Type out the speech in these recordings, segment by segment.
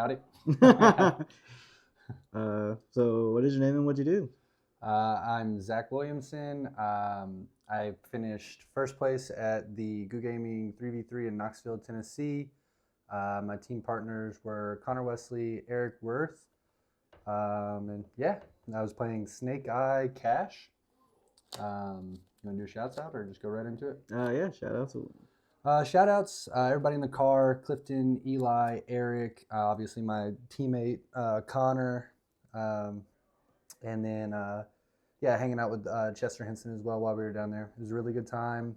howdy. So what is your name and what you do? I'm Zach Williamson. I finished first place at the Goo Gaming 3v3 in Knoxville, Tennessee. My team partners were Connor Wesley, Eric Worth, and yeah, I was playing Snake Eye Cash. You want to do a shouts out or just go right into it? Yeah, shout out to Shout outs, everybody in the car, Clifton, Eli, Eric, obviously my teammate, Connor, and then, yeah, hanging out with Chester Henson as well while we were down there. It was a really good time.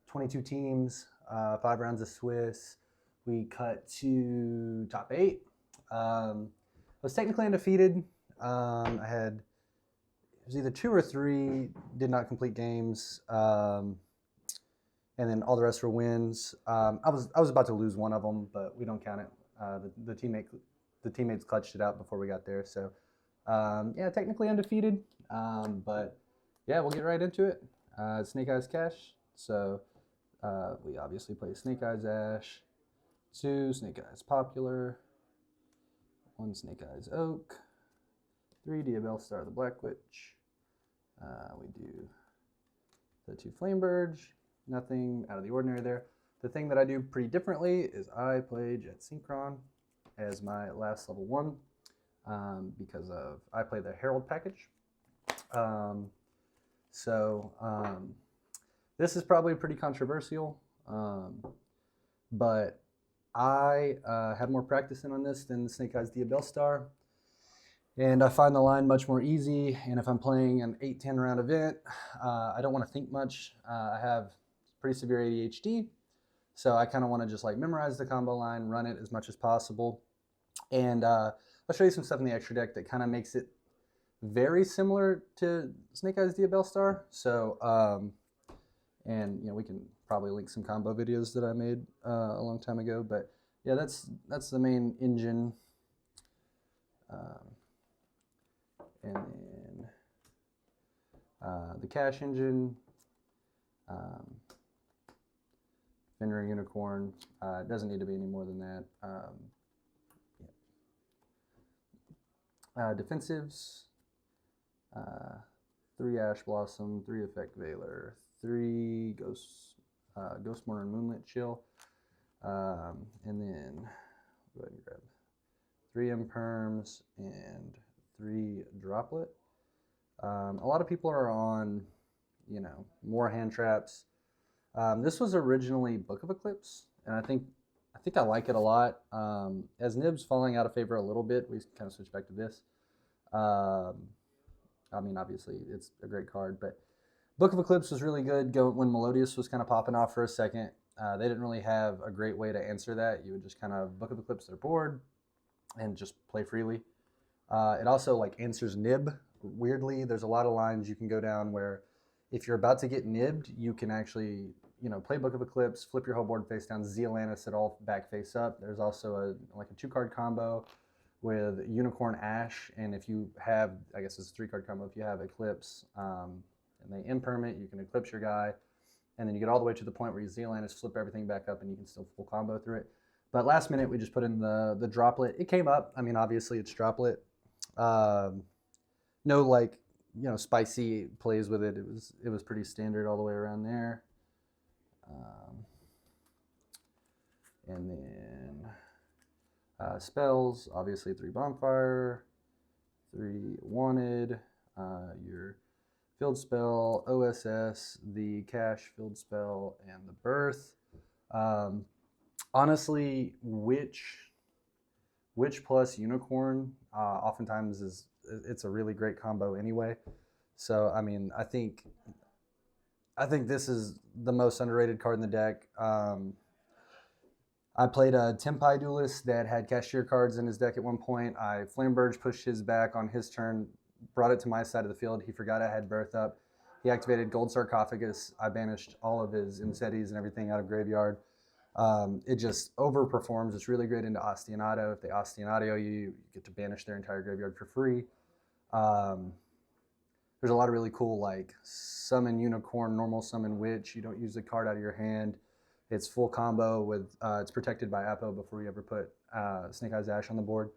22 teams, 5 rounds of Swiss. We cut to top 8. I was technically undefeated. I had, it was either 2 or 3 did not complete games. And then all the rest were wins. I was about to lose one of them, but we don't count it. The teammates clutched it out before we got there. So yeah, technically undefeated, but yeah, we'll get right into it. Snake Eyes Cash. So we obviously play Snake Eyes Ash, 2 Snake Eyes Popular, 1 Snake Eyes Oak, 3 Diabell Star the Black Witch. We do the 2 Flamebirds. Nothing out of the ordinary there. The thing that I do pretty differently is I play Jet Synchron as my last level 1 because I play the Herald package. This is probably pretty controversial, but I have more practice in on this than the Snake Eyes Diabell Star. And I find the line much more easy. And if I'm playing an 8-10 round event, I don't want to think much. I have pretty severe ADHD, so I kind of want to just like memorize the combo line, run it as much as possible. And I'll show you some stuff in the extra deck that kind of makes it very similar to Snake Eyes Diabell Star. So, and you know, we can probably link some combo videos that I made a long time ago. But yeah, that's the main engine. And then the cash engine. Fenrir Unicorn. It doesn't need to be any more than that. Yeah. Defensives. 3 Ash Blossom, 3 Effect Veiler, 3 Ghost Mourner and Moonlit Chill. And then go ahead and grab 3 Imperms and 3 Droplet. A lot of people are on, you know, more hand traps. This was originally Book of Eclipse, and I think I like it a lot. As Nib's falling out of favor a little bit, we kind of switched back to this. I mean, obviously, it's a great card, but Book of Eclipse was really good when Melodious was kind of popping off for a second. They didn't really have a great way to answer that. You would just kind of Book of Eclipse their board and just play freely. It also like answers Nib. Weirdly, there's a lot of lines you can go down where if you're about to get nibbed, you can actually, you know, play Book of Eclipse, flip your whole board face down, zealous it all back face up. There's also a 2-card combo with Unicorn Ash, and if you have, I guess it's a 3-card combo, if you have Eclipse and they imperm it, you can Eclipse your guy, and then you get all the way to the point where you zealous, flip everything back up, and you can still full combo through it. But last minute, we just put in the Droplet. It came up. I mean, obviously, it's Droplet. No, like, you know, spicy plays with it. It was pretty standard all the way around there. And then spells, obviously 3 Bonfire, 3 Wanted, your Field Spell, OSS, the Cash Field Spell, and the Birth. Honestly, Witch plus Unicorn oftentimes it's a really great combo anyway. So I mean, I think this is the most underrated card in the deck. I played a Tempai Duelist that had Cashier cards in his deck at one point. I Flamberge pushed his back on his turn, brought it to my side of the field. He forgot I had Birth up. He activated Gold Sarcophagus. I banished all of his Insettis and everything out of graveyard. It just overperforms. It's really great into Ostinato. If they Ostinato you, you get to banish their entire graveyard for free. There's a lot of really cool, like, summon Unicorn, normal summon Witch. You don't use the card out of your hand. It's full combo with, it's protected by Apo before you ever put Snake Eyes Ash on the board.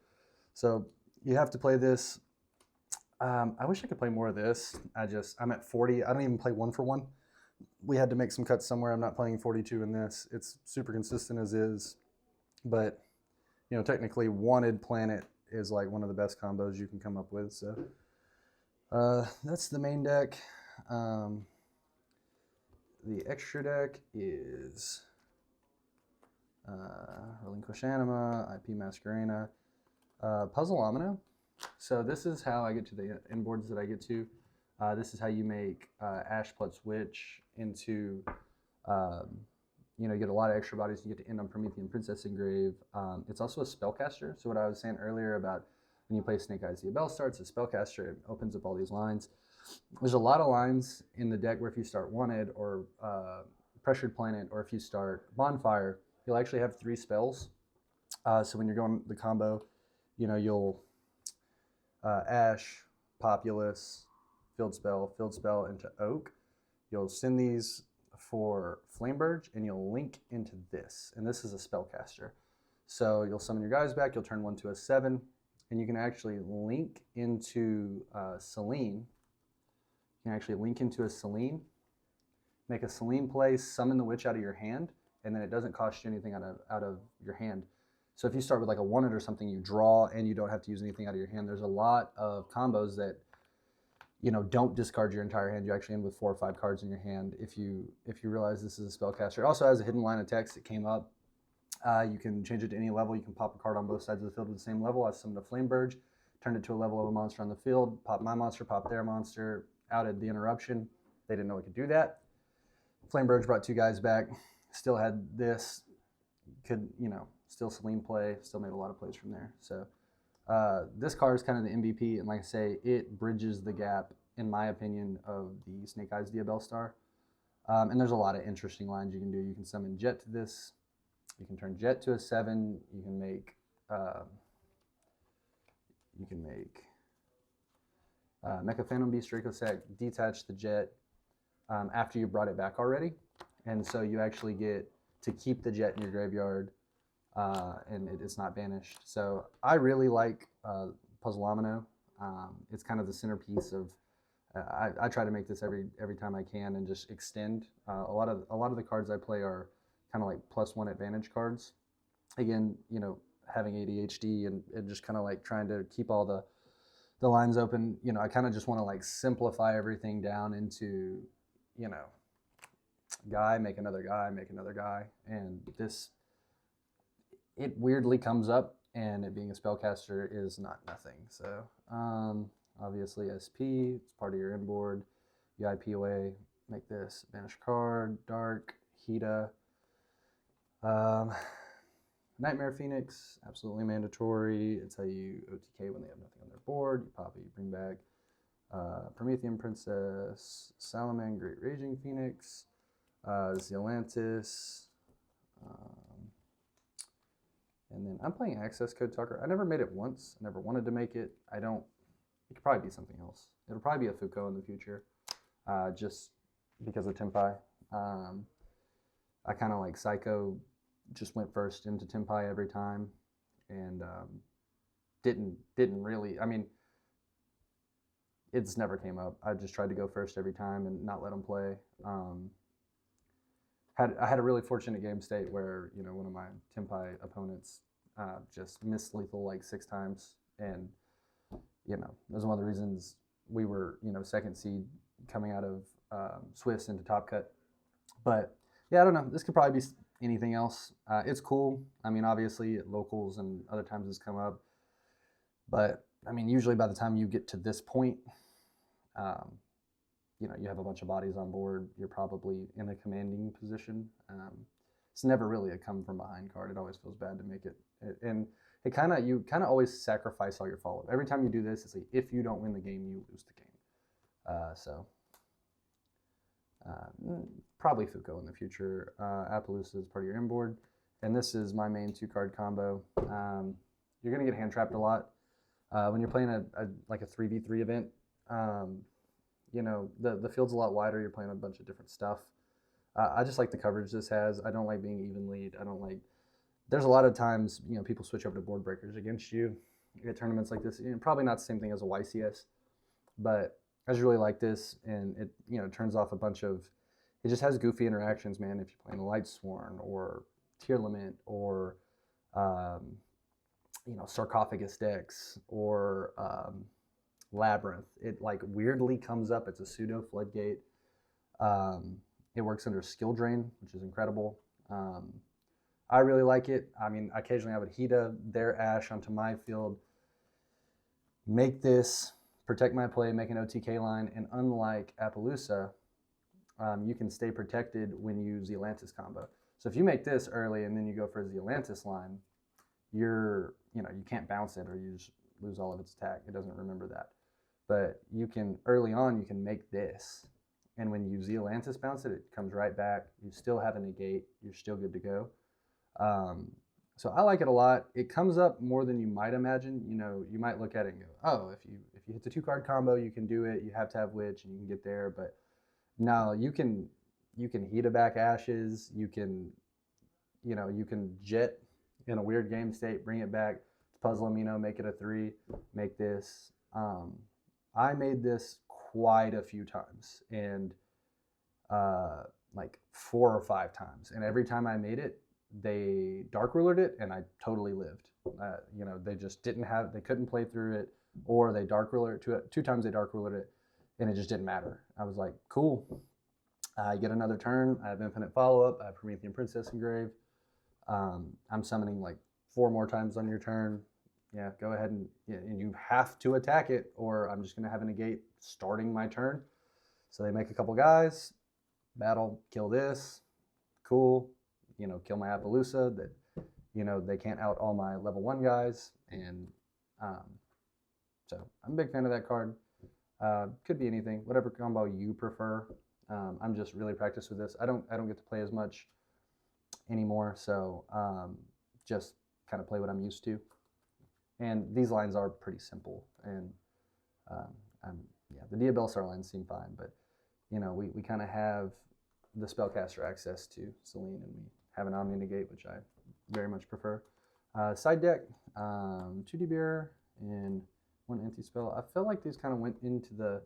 So you have to play this. I wish I could play more of this. I'm at 40. I don't even play 1-for-1. We had to make some cuts somewhere. I'm not playing 42 in this. It's super consistent as is. But, you know, technically Wanted Planet is like one of the best combos you can come up with. So that's the main deck. The extra deck is Relinquish Anima, IP Masquerena, Puzzle Omino. So this is how I get to the inboards that I get to. This is how you make Ash plus Witch into, you know, you get a lot of extra bodies. You get to end on Promethean Princess Engrave. It's also a spellcaster. So what I was saying earlier about when you play Snake Eyes the Bellstar, it's a spellcaster. It opens up all these lines. There's a lot of lines in the deck where if you start Wanted or Pressured Planet, or if you start Bonfire, you'll actually have 3 spells. So when you're going the combo, you know, you'll Ash, Populace, Field Spell into Oak. You'll send these for Flameburge, and you'll link into this. And this is a spellcaster. So you'll summon your guys back, you'll turn 1 to a 7, and you can actually link into Selene. You can actually link into a Selene, make a Selene play, summon the witch out of your hand, and then it doesn't cost you anything out of your hand. So if you start with like a Wanted or something, you draw and you don't have to use anything out of your hand. There's a lot of combos that, you know, don't discard your entire hand. You actually end with 4 or 5 cards in your hand if you realize this is a spellcaster. It also has a hidden line of text that came up. You can change it to any level. You can pop a card on both sides of the field with the same level. I summoned a Flameburge, turned it to a level of a monster on the field, pop my monster, pop their monster, outed the interruption. They didn't know we could do that. Flameburge brought 2 guys back, still had this, could, you know, still Selene play, still made a lot of plays from there. So this card is kind of the MVP, and like I say, it bridges the gap, in my opinion, of the Snake Eyes Bellstar. And there's a lot of interesting lines you can do. You can summon Jet to this. You can turn Jet to a 7. You can make Mecha Phantom Beast, Dracossack, detach the Jet after you brought it back already. And so you actually get to keep the Jet in your graveyard, and it's not banished. So I really like Puzzle Omino. It's kind of the centerpiece of. I try to make this every time I can and just extend. A lot of the cards I play are kind of like +1 advantage cards. Again, you know, having ADHD and just kind of like trying to keep all the lines open. You know, I kind of just want to like simplify everything down into, you know, guy, make another guy, make another guy, and this, it weirdly comes up, and it being a spellcaster is not nothing. So obviously SP, it's part of your inboard. You IP away, make this banish card, Dark, Hida, Nightmare Phoenix, absolutely mandatory. It's how you OTK when they have nothing on their board. You pop it, you bring back Promethean Princess, Salaman, Great Raging Phoenix, Zealantis, and then I'm playing Access Code Talker. I never made it once. I never wanted to make it. It could probably be something else. It'll probably be a Foucault in the future, just because of Tempai. I kind of like Psycho, just went first into Tempai every time, and didn't really. I mean, it's never came up. I just tried to go first every time and not let them play. I had a really fortunate game state where, you know, one of my Tempai opponents just missed lethal like 6 times, and you know, that was one of the reasons we were, you know, 2nd seed coming out of Swiss into Top Cut. But yeah, I don't know. This could probably be anything else. It's cool. I mean, obviously at locals and other times it's come up, but I mean, usually by the time you get to this point, you know, you have a bunch of bodies on board. You're probably in a commanding position. It's never really a come from behind card. It always feels bad to make it. And you kind of always sacrifice all your follow-up. Every time you do this, it's like, if you don't win the game, you lose the game. Probably Foucault in the future. Appaloosa is part of your inboard. And this is my main 2-card combo. You're going to get hand trapped a lot. When you're playing like a 3v3 event, you know, the field's a lot wider. You're playing a bunch of different stuff. I just like the coverage this has. I don't like being even lead. I don't like. There's a lot of times, people switch over to board breakers against you at tournaments like this. Probably not the same thing as a YCS, but I just really like this, and it turns off a bunch of. It just has goofy interactions, man. If you're playing a Light Sworn or Tier Limit or sarcophagus decks or labyrinth, it like weirdly comes up. It's a pseudo floodgate. It works under skill drain, which is incredible. I really like it. I mean, occasionally I would heat their ash onto my field, make this, protect my play, make an OTK line, and unlike Appaloosa, you can stay protected when you use the Atlantis combo. So if you make this early and then you go for the Atlantis line, you can't bounce it or you just lose all of its attack. It doesn't remember that. But you can, early on, you can make this. And when you Zealantis bounce it, it comes right back. You still have a negate. You're still good to go. So I like it a lot. It comes up more than you might imagine. You might look at it and go, oh, if you hit the 2-card combo, you can do it. You have to have Witch and you can get there. But no, you can heat back Ashes. You can jet in a weird game state, bring it back to Puzzle Amino, make it a 3, make this. I made this quite a few times, and like 4 or 5 times. And every time I made it, they Dark Rulered it, and I totally lived. They just they couldn't play through it, or they Dark Rulered it 2 times. They Dark Rulered it, and it just didn't matter. I was like, cool. I get another turn. I have Infinite Follow-Up. I have Promethean Princess engraved. I'm summoning like 4 more times on your turn. Yeah, go ahead and you have to attack it, or I'm just going to have a negate starting my turn. So they make a couple guys, battle, kill this, cool, kill my Appaloosa that, they can't out all my level 1 guys. And so I'm a big fan of that card. Could be anything, whatever combo you prefer. I'm just really practiced with this. I don't get to play as much anymore, so just kind of play what I'm used to. And these lines are pretty simple, and the Diabellstar lines seem fine, but we kind of have the spellcaster access to Selene, and we have an Omni Negate, which I very much prefer. Side deck, 2D Bearer and 1 anti-spell. I feel like these kind of went into the.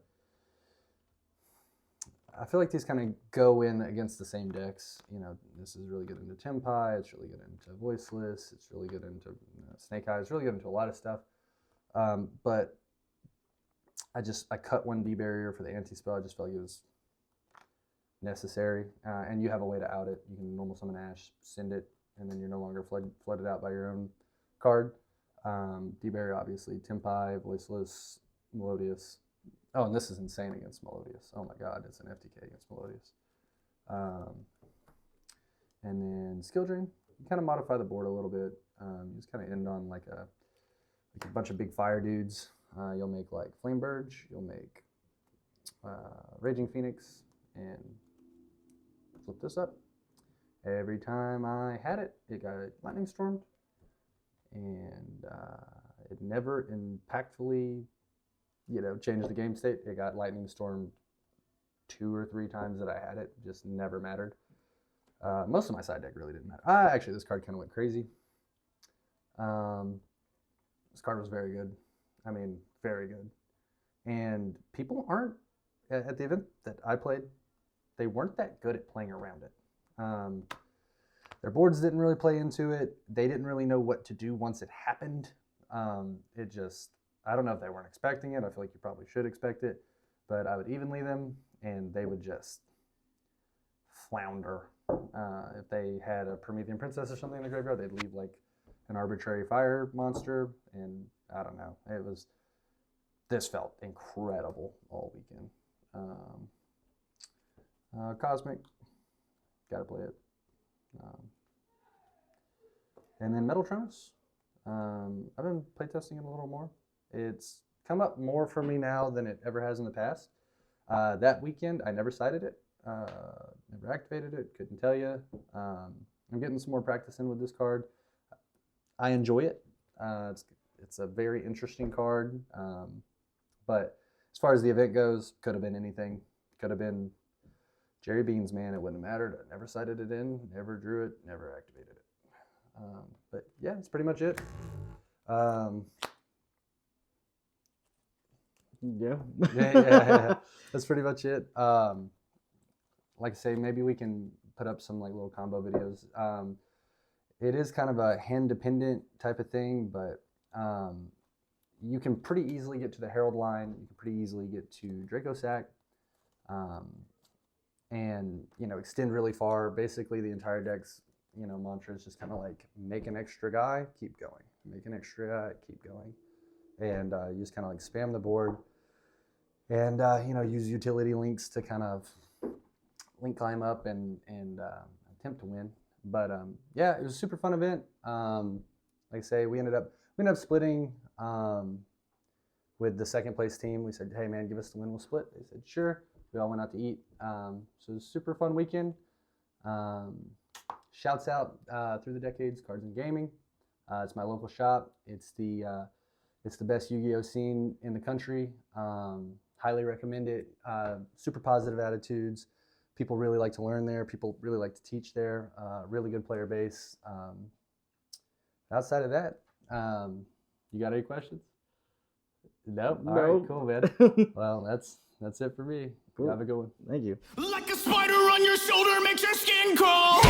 I feel like these kind of go in against the same decks. This is really good into Tempai. It's really good into Voiceless. It's really good into Snake Eye. It's really good into a lot of stuff. But I cut 1 D barrier for the anti-spell. I just felt like it was necessary. And you have a way to out it. You can normal summon Ash, send it, and then you're no longer flooded out by your own card. D barrier, obviously. Tempai, Voiceless, Melodious. Oh, and this is insane against Melodious. Oh my God, it's an FTK against Melodious. And then Skill Drain. You kind of modify the board a little bit. You just kind of end on like a bunch of big fire dudes. You'll make like Flame Burge. You'll make Raging Phoenix, and flip this up. Every time I had it, it got Lightning Stormed, and it never impactfully changed the game state. It got Lightning Stormed 2 or 3 times that I had it. Just never mattered. Most of my side deck really didn't matter. Actually, this card kind of went crazy. This card was very good. I mean, very good. And people aren't, at the event that I played, they weren't that good at playing around it. Their boards didn't really play into it. They didn't really know what to do once it happened. I don't know if they weren't expecting it. I feel like you probably should expect it. But I would evenly them, and they would just flounder. If they had a Promethean Princess or something in the graveyard, they'd leave like an arbitrary fire monster, and I don't know. This felt incredible all weekend. Cosmic, gotta play it. And then Metaltronus. I've been playtesting it a little more. It's come up more for me now than it ever has in the past. That weekend, I never sighted it, never activated it, couldn't tell you. I'm getting some more practice in with this card. I enjoy it. It's a very interesting card, but as far as the event goes, could have been anything. Could have been Jerry Beans, man, it wouldn't have mattered. I never sighted it in, never drew it, never activated it. But yeah, that's pretty much it. Yeah. That's pretty much it. Like I say, maybe we can put up some like little combo videos. It is kind of a hand dependent type of thing, but you can pretty easily get to the Herald line. You can pretty easily get to Draco Sack, and extend really far. Basically, the entire deck's mantra is just kind of like make an extra guy, keep going. Make an extra guy, keep going, and you just kind of like spam the board, and use utility links to kind of link climb up and attempt to win. But yeah, it was a super fun event. Like I say, we ended up splitting with the second place team. We said, hey man, give us the win, we'll split. They said sure. We all went out to eat. So it was a super fun weekend. Shouts out Through the Decades Cards and Gaming. It's my local shop. It's the best Yu-Gi-Oh scene in the country. Highly recommend it. Super positive attitudes. People really like to learn there. People really like to teach there. Really good player base. Outside of that, you got any questions? Nope. All right, cool, man. Well, that's it for me. Cool. Have a good one. Thank you. Like a spider on your shoulder makes your skin crawl.